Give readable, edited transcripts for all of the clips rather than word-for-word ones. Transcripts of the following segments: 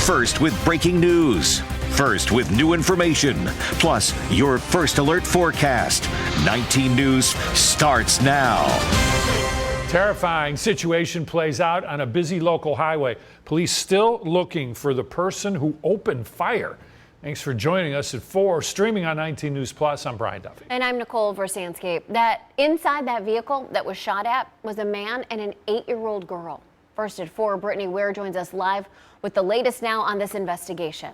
First with breaking news. First with new information. Plus, your first alert forecast. 19 News starts now. Terrifying situation plays out on a busy local highway. Police still looking for the person who opened fire. Thanks for joining us at 4, streaming on 19 News Plus. I'm Brian Duffy. And I'm Nicole Versansky. That inside that vehicle that was shot at was a man and an 8-year-old girl. First at 4, Brittany Weir joins us live with the latest now on this investigation.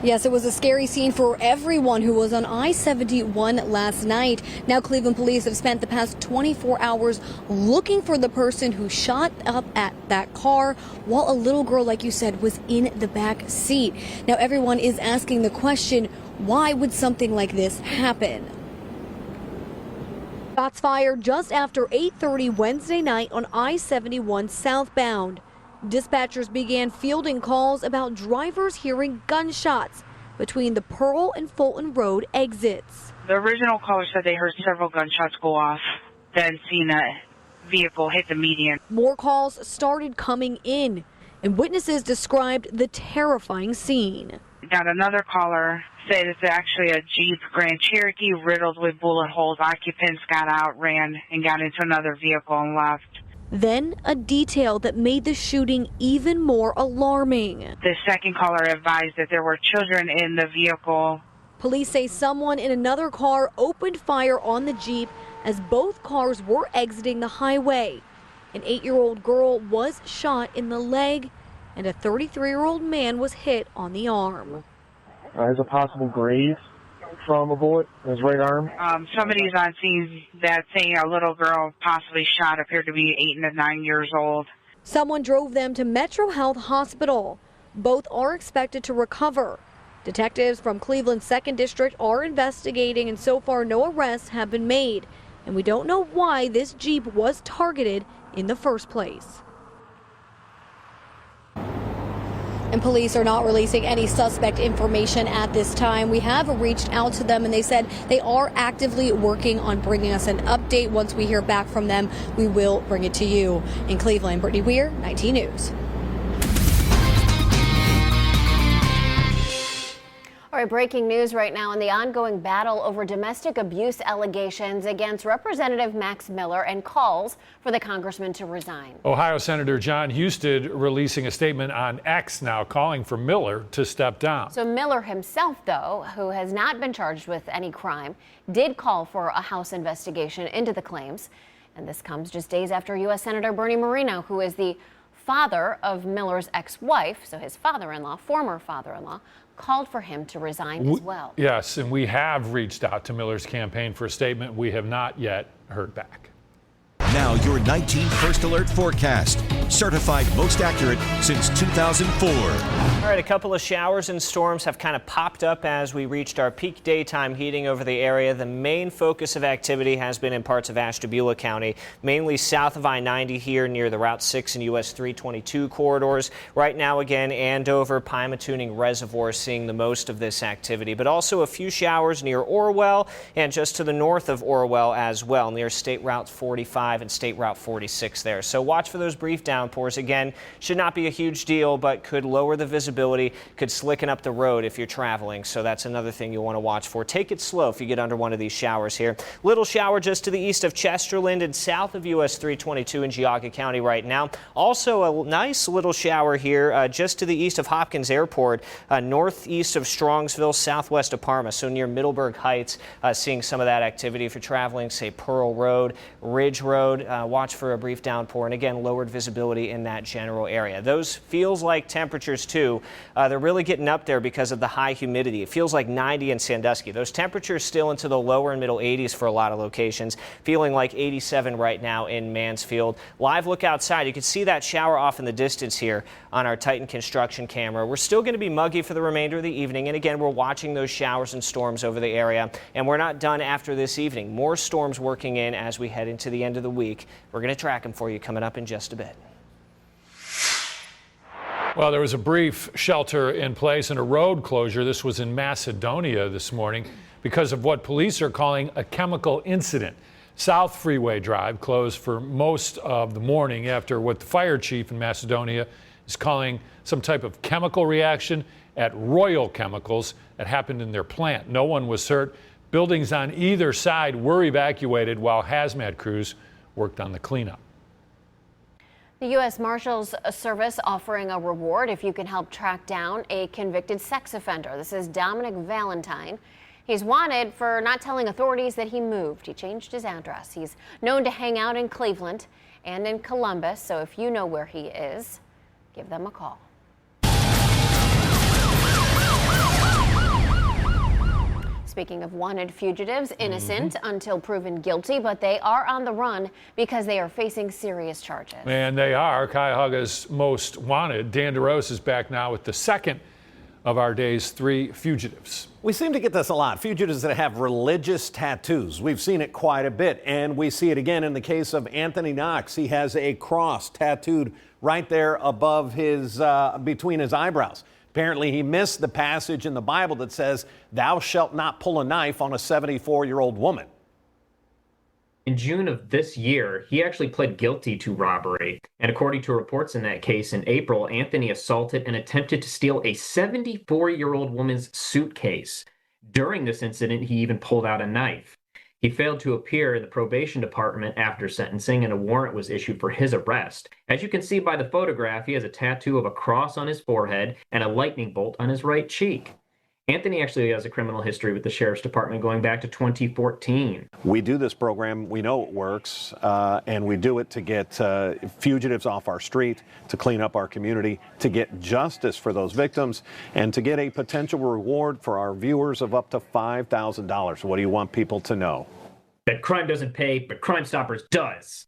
Yes, it was a scary scene for everyone who was on I-71 last night. Now Cleveland police have spent the past 24 hours looking for the person who shot up at that car while a little girl, like you said, was in the back seat. Now everyone is asking the question, why would something like this happen? Shots fired just after 8:30 Wednesday night on I-71 southbound. Dispatchers began fielding calls about drivers hearing gunshots between the Pearl and Fulton Road exits. The original caller said they heard several gunshots go off, then seen a vehicle hit the median. More calls started coming in, and witnesses described the terrifying scene. Got another caller said it's actually a Jeep Grand Cherokee riddled with bullet holes. Occupants got out, ran, and got into another vehicle and left. Then a detail that made the shooting even more alarming. The second caller advised that there were children in the vehicle. Police say someone in another car opened fire on the Jeep as both cars were exiting the highway. An 8-year-old girl was shot in the leg, and a 33-year-old man was hit on the arm. There's a possible graze from a bullet in his right arm. Somebody's on scene that saying a little girl possibly shot appeared to be 8 to 9 years old. Someone drove them to Metro Health Hospital. Both are expected to recover. Detectives from Cleveland's 2nd District are investigating, and so far no arrests have been made. And we don't know why this Jeep was targeted in the first place. And police are not releasing any suspect information at this time. We have reached out to them, and they said they are actively working on bringing us an update. Once we hear back from them, we will bring it to you. In Cleveland, Brittany Weir, 19 News. All right, breaking news right now in the ongoing battle over domestic abuse allegations against Representative Max Miller and calls for the congressman to resign. Ohio Senator John Husted releasing a statement on X now calling for Miller to step down. So Miller himself, though, who has not been charged with any crime, did call for a House investigation into the claims. And this comes just days after U.S. Senator Bernie Moreno, who is the father of Miller's ex-wife, so his father-in-law, former father-in-law, called for him to resign as well. Yes, and we have reached out to Miller's campaign for a statement. We have not yet heard back. Now your 19 First Alert forecast. Certified most accurate since 2004. All right, a couple of showers and storms have kind of popped up as we reached our peak daytime heating over the area. The main focus of activity has been in parts of Ashtabula County, mainly south of I-90 here near the Route 6 and US 322 corridors. Right now, again, Andover, Pymatuning Reservoir seeing the most of this activity, but also a few showers near Orwell and just to the north of Orwell as well, near State Route 45 and State Route 46 there. So watch for those brief downpours. Again, should not be a huge deal, but could lower the visibility, could slicken up the road if you're traveling. So that's another thing you'll want to watch for. Take it slow if you get under one of these showers here. Little shower just to the east of Chesterland and south of US 322 in Geauga County right now. Also a nice little shower here just to the east of Hopkins Airport, northeast of Strongsville, southwest of Parma, so near Middleburg Heights, seeing some of that activity if you're traveling, say Pearl Road, Ridge Road. Watch for a brief downpour, and again, lowered visibility in that general area. Those feels like temperatures too. They're really getting up there because of the high humidity. It feels like 90 in Sandusky. Those temperatures still into the lower and middle 80s for a lot of locations. Feeling like 87 right now in Mansfield. Live look outside. You can see that shower off in the distance here on our Titan construction camera. We're still going to be muggy for the remainder of the evening, and again, we're watching those showers and storms over the area, and we're not done after this evening. More storms working in as we head into the end of the week. We're going to track them for you coming up in just a bit. Well, there was a brief shelter in place and a road closure. This was in Macedonia this morning because of what police are calling a chemical incident. South Freeway Drive closed for most of the morning after what the fire chief in Macedonia is calling some type of chemical reaction at Royal Chemicals that happened in their plant. No one was hurt. Buildings on either side were evacuated while hazmat crews worked on the cleanup. The U.S. Marshals Service offering a reward if you can help track down a convicted sex offender. This is Dominic Valentine. He's wanted for not telling authorities that he moved. He changed his address. He's known to hang out in Cleveland and in Columbus, so if you know where he is, give them a call. Speaking of wanted fugitives, innocent until proven guilty, but they are on the run because they are facing serious charges. And they are. Cuyahoga's most wanted. Dan DeRose is back now with the second of our day's 3 fugitives. We seem to get this a lot. Fugitives that have religious tattoos. We've seen it quite a bit, and we see it again in the case of Anthony Knox. He has a cross tattooed right there above his, between his eyebrows. Apparently, he missed the passage in the Bible that says, "Thou shalt not pull a knife on a 74-year-old woman." In June of this year, he actually pled guilty to robbery. And according to reports in that case, in April, Anthony assaulted and attempted to steal a 74-year-old woman's suitcase. During this incident, he even pulled out a knife. He failed to appear in the probation department after sentencing, and a warrant was issued for his arrest. As you can see by the photograph, he has a tattoo of a cross on his forehead and a lightning bolt on his right cheek. Anthony actually has a criminal history with the Sheriff's Department going back to 2014. We do this program, we know it works, and we do it to get fugitives off our street, to clean up our community, to get justice for those victims, and to get a potential reward for our viewers of up to $5,000. What do you want people to know? That crime doesn't pay, but Crime Stoppers does.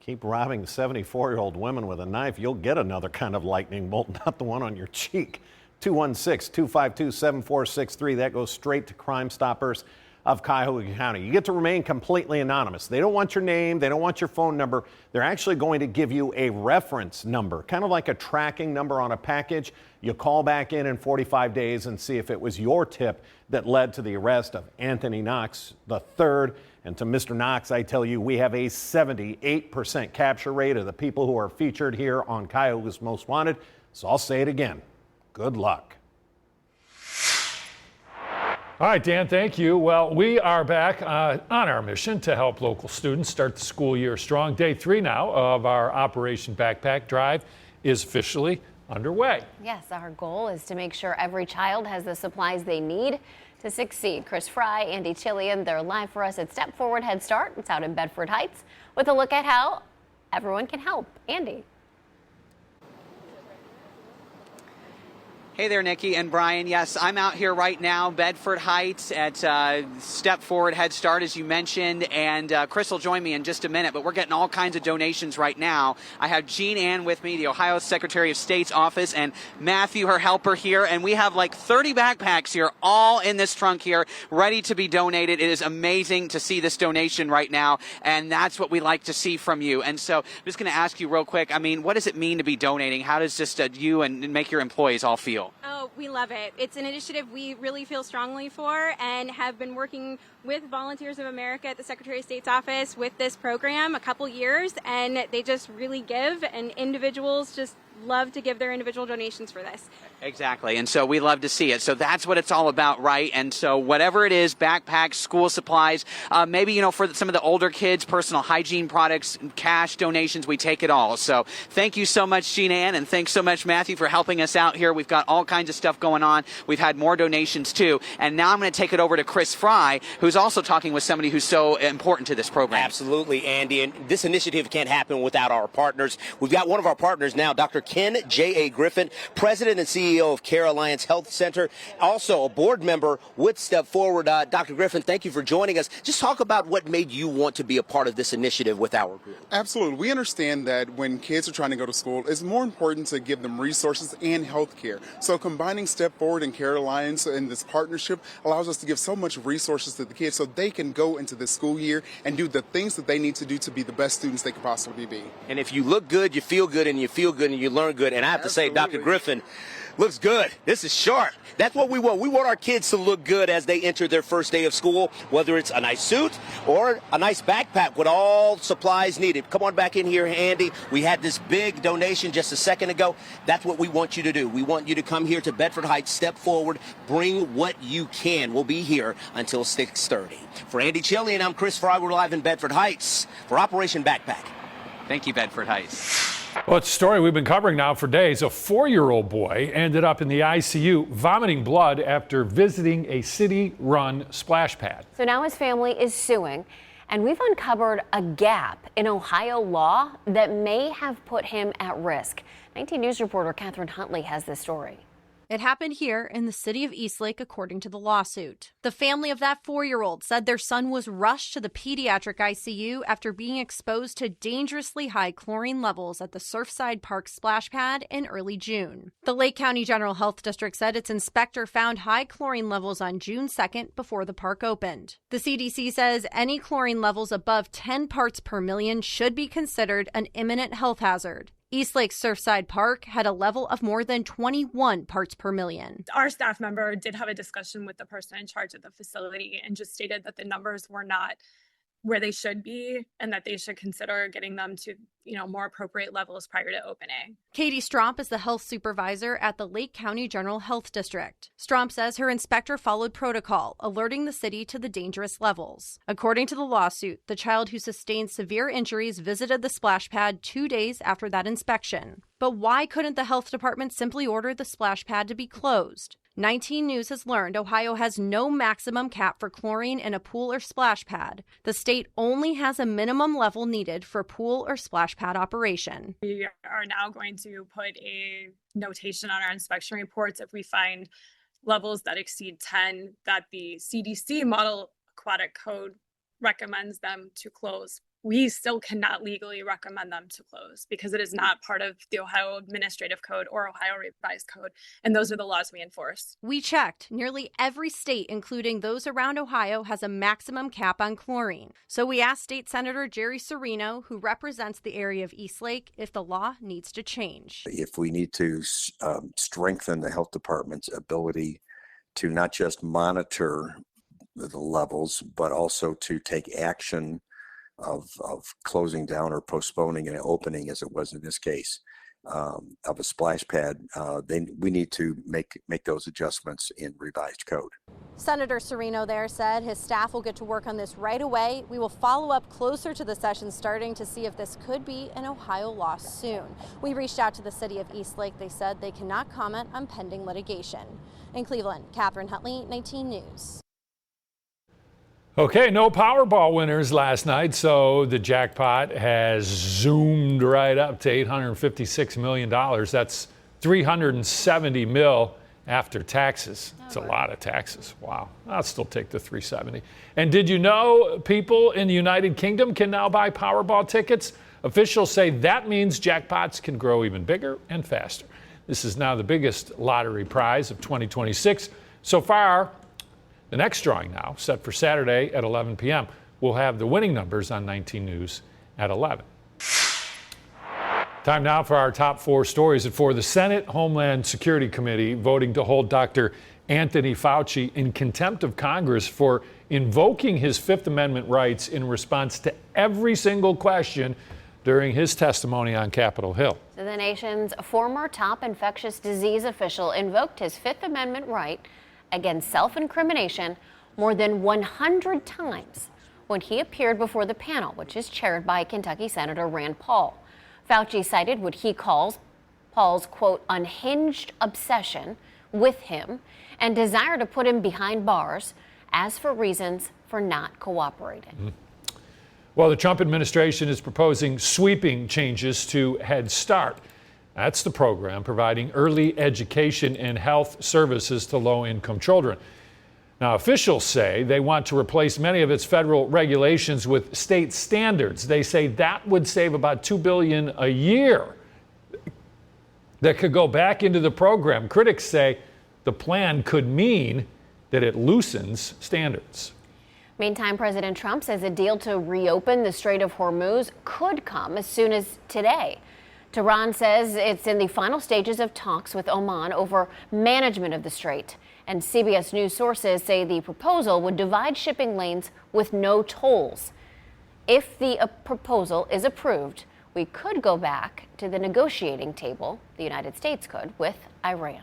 Keep robbing 74-year-old women with a knife, you'll get another kind of lightning bolt, not the one on your cheek. 216-252-7463. That goes straight to Crime Stoppers of Cuyahoga County. You get to remain completely anonymous. They don't want your name. They don't want your phone number. They're actually going to give you a reference number, kind of like a tracking number on a package. You call back in 45 days and see if it was your tip that led to the arrest of Anthony Knox III. And to Mr. Knox, I tell you, we have a 78% capture rate of the people who are featured here on Cuyahoga's Most Wanted. So I'll say it again. Good luck. All right, Dan, thank you. Well, we are back on our mission to help local students start the school year strong. Day 3 now of our Operation Backpack Drive is officially underway. Yes, our goal is to make sure every child has the supplies they need to succeed. Chris Fry, Andy Chillian, they're live for us at Step Forward Head Start. It's out in Bedford Heights with a look at how everyone can help. Andy. Hey there, Nikki and Brian. Yes, I'm out here right now, Bedford Heights at Step Forward Head Start, as you mentioned, and Chris will join me in just a minute, but we're getting all kinds of donations right now. I have Jean Ann with me, the Ohio Secretary of State's office, and Matthew, her helper here, and we have like 30 backpacks here, all in this trunk here, ready to be donated. It is amazing to see this donation right now, and that's what we like to see from you. And so I'm just going to ask you real quick, I mean, what does it mean to be donating? How does just you and make your employees all feel? Oh, we love it. It's an initiative we really feel strongly for and have been working with Volunteers of America at the Secretary of State's office with this program a couple years, and they just really give, and individuals just love to give their individual donations for this. Exactly, and so we love to see it. So that's what it's all about, right? And so whatever it is, backpacks, school supplies, maybe, for some of the older kids, personal hygiene products, cash donations, we take it all. So thank you so much, Jean Ann, and thanks so much, Matthew, for helping us out here. We've got all kinds of stuff going on. We've had more donations, too. And now I'm going to take it over to Chris Fry, who's also talking with somebody who's so important to this program. Absolutely, Andy. And this initiative can't happen without our partners. We've got one of our partners now, Dr. Ken J.A. Griffin, President and CEO of Care Alliance Health Center, also a board member with Step Forward. Dr. Griffin, thank you for joining us. Just talk about what made you want to be a part of this initiative with our group. Absolutely. We understand that when kids are trying to go to school, it's more important to give them resources and health care. So combining Step Forward and Care Alliance in this partnership allows us to give so much resources to the kids so they can go into the school year and do the things that they need to do to be the best students they could possibly be. And if you look good, you feel good, and you feel good, and you learn good. And I have to say, Dr. Griffin, Looks good. This is sharp. That's what we want. We want our kids to look good as they enter their first day of school, whether it's a nice suit or a nice backpack with all supplies needed. Come on back in here, Andy. We had this big donation just a second ago. That's what we want you to do. We want you to come here to Bedford Heights, step forward, bring what you can. We'll be here until 6:30. For Andy Chillian, I'm Chris Fry. We're live in Bedford Heights for Operation Backpack. Thank you, Bedford Heights. Well, it's a story we've been covering now for days. A 4-year-old boy ended up in the ICU vomiting blood after visiting a city-run splash pad. So now his family is suing, and we've uncovered a gap in Ohio law that may have put him at risk. 19 News reporter Catherine Huntley has this story. It happened here in the city of Eastlake, according to the lawsuit. The family of that 4-year-old said their son was rushed to the pediatric ICU after being exposed to dangerously high chlorine levels at the Surfside Park splash pad in early June. The Lake County General Health District said its inspector found high chlorine levels on June 2nd before the park opened. The CDC says any chlorine levels above 10 parts per million should be considered an imminent health hazard. Eastlake Surfside Park had a level of more than 21 parts per million. Our staff member did have a discussion with the person in charge of the facility and just stated that the numbers were not where they should be and that they should consider getting them to, more appropriate levels prior to opening. Katie Stromp is the health supervisor at the Lake County General Health District. Stromp says her inspector followed protocol, alerting the city to the dangerous levels. According to the lawsuit, the child who sustained severe injuries visited the splash pad 2 days after that inspection. But why couldn't the health department simply order the splash pad to be closed? 19 News has learned Ohio has no maximum cap for chlorine in a pool or splash pad. The state only has a minimum level needed for pool or splash pad operation. We are now going to put a notation on our inspection reports if we find levels that exceed 10 that the CDC Model Aquatic Code recommends them to close. We still cannot legally recommend them to close because it is not part of the Ohio Administrative Code or Ohio Revised Code, and those are the laws we enforce. We checked. Nearly every state, including those around Ohio, has a maximum cap on chlorine. So we asked State Senator Jerry Serino, who represents the area of Eastlake, if the law needs to change. If we need to strengthen the health department's ability to not just monitor the levels, but also to take action of closing down or postponing an opening, as it was in this case, of a splash pad, we need to make those adjustments in revised code. Senator Serino there said his staff will get to work on this right away. We will follow up closer to the session starting to see if this could be an Ohio law soon. We reached out to the city of Eastlake. They said they cannot comment on pending litigation. In Cleveland, Catherine Huntley, 19 News. Okay, no Powerball winners last night, so the jackpot has zoomed right up to $856 million. That's $370 million after taxes. It's a lot of taxes. Wow. I'll still take the 370. And did you know people in the United Kingdom can now buy Powerball tickets? Officials say that means jackpots can grow even bigger and faster. This is now the biggest lottery prize of 2026. So far, the next drawing now, set for Saturday at 11 p.m. We'll have the winning numbers on 19 News at 11. Time now for our top 4 stories. At 4, the Senate Homeland Security Committee voting to hold Dr. Anthony Fauci in contempt of Congress for invoking his Fifth Amendment rights in response to every single question during his testimony on Capitol Hill. So the nation's former top infectious disease official invoked his Fifth Amendment right against self-incrimination more than 100 times when he appeared before the panel, which is chaired by Kentucky Senator Rand Paul. Fauci cited what he calls Paul's, quote, unhinged obsession with him and desire to put him behind bars as for reasons for not cooperating. Well, the Trump administration is proposing sweeping changes to Head Start. That's the program providing early education and health services to low-income children. Now, officials say they want to replace many of its federal regulations with state standards. They say that would save about $2 billion a year that could go back into the program. Critics say the plan could mean that it loosens standards. Meantime, President Trump says a deal to reopen the Strait of Hormuz could come as soon as today. Tehran says it's in the final stages of talks with Oman over management of the strait. And CBS News sources say the proposal would divide shipping lanes with no tolls. If the proposal is approved, we could go back to the negotiating table, the United States could, with Iran.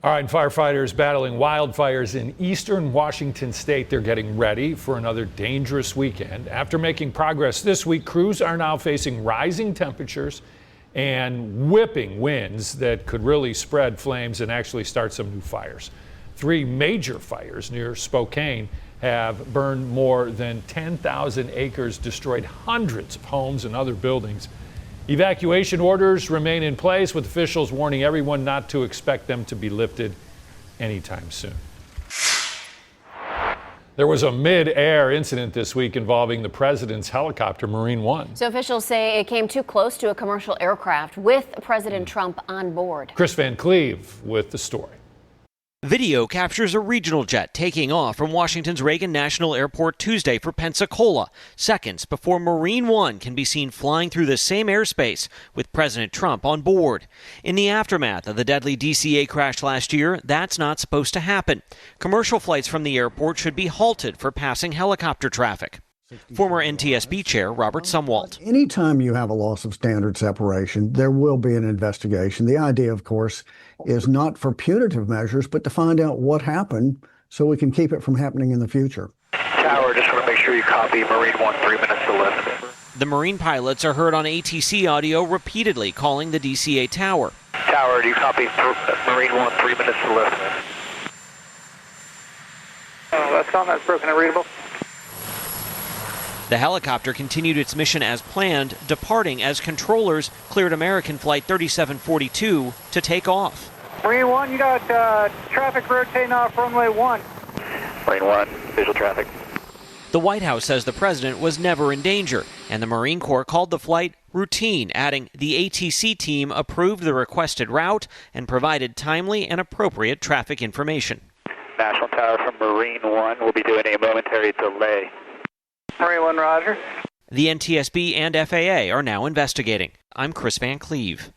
All right, firefighters battling wildfires in eastern Washington state. They're getting ready for another dangerous weekend. After making progress this week, crews are now facing rising temperatures and whipping winds that could really spread flames and actually start some new fires. 3 major fires near Spokane have burned more than 10,000 acres, destroyed hundreds of homes and other buildings. Evacuation orders remain in place, with officials warning everyone not to expect them to be lifted anytime soon. There was a mid-air incident this week involving the president's helicopter, Marine One. So officials say it came too close to a commercial aircraft with President Trump on board. Chris Van Cleve with the story. Video captures a regional jet taking off from Washington's Reagan National Airport Tuesday for Pensacola, seconds before Marine One can be seen flying through the same airspace with President Trump on board. In the aftermath of the deadly DCA crash last year, that's not supposed to happen. Commercial flights from the airport should be halted for passing helicopter traffic. Former NTSB Chair Robert Sumwalt. Anytime you have a loss of standard separation, there will be an investigation. The idea, of course, is not for punitive measures, but to find out what happened so we can keep it from happening in the future. Tower, just want to make sure you copy Marine One, 3 minutes to lift. The Marine pilots are heard on ATC audio repeatedly calling the DCA tower. Tower, do you copy Marine One, 3 minutes to lift? That's on, that's broken and readable. The helicopter continued its mission as planned, departing as controllers cleared American Flight 3742 to take off. Marine One, you got traffic rotating off runway 1. Marine One, visual traffic. The White House says the president was never in danger, and the Marine Corps called the flight routine, adding the ATC team approved the requested route and provided timely and appropriate traffic information. National Tower from Marine One will be doing a momentary delay. Marine One, roger. The NTSB and FAA are now investigating. I'm Chris Van Cleve.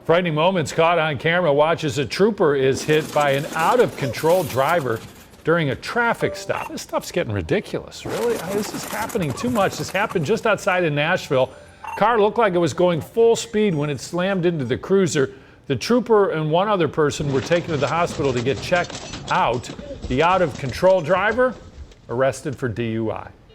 Frightening moments caught on camera. Watch as a trooper is hit by an out-of-control driver during a traffic stop. This stuff's getting ridiculous, really. This is happening too much. This happened just outside of Nashville. Car looked like it was going full speed when it slammed into the cruiser. The trooper and one other person were taken to the hospital to get checked out. The out-of-control driver arrested for DUI.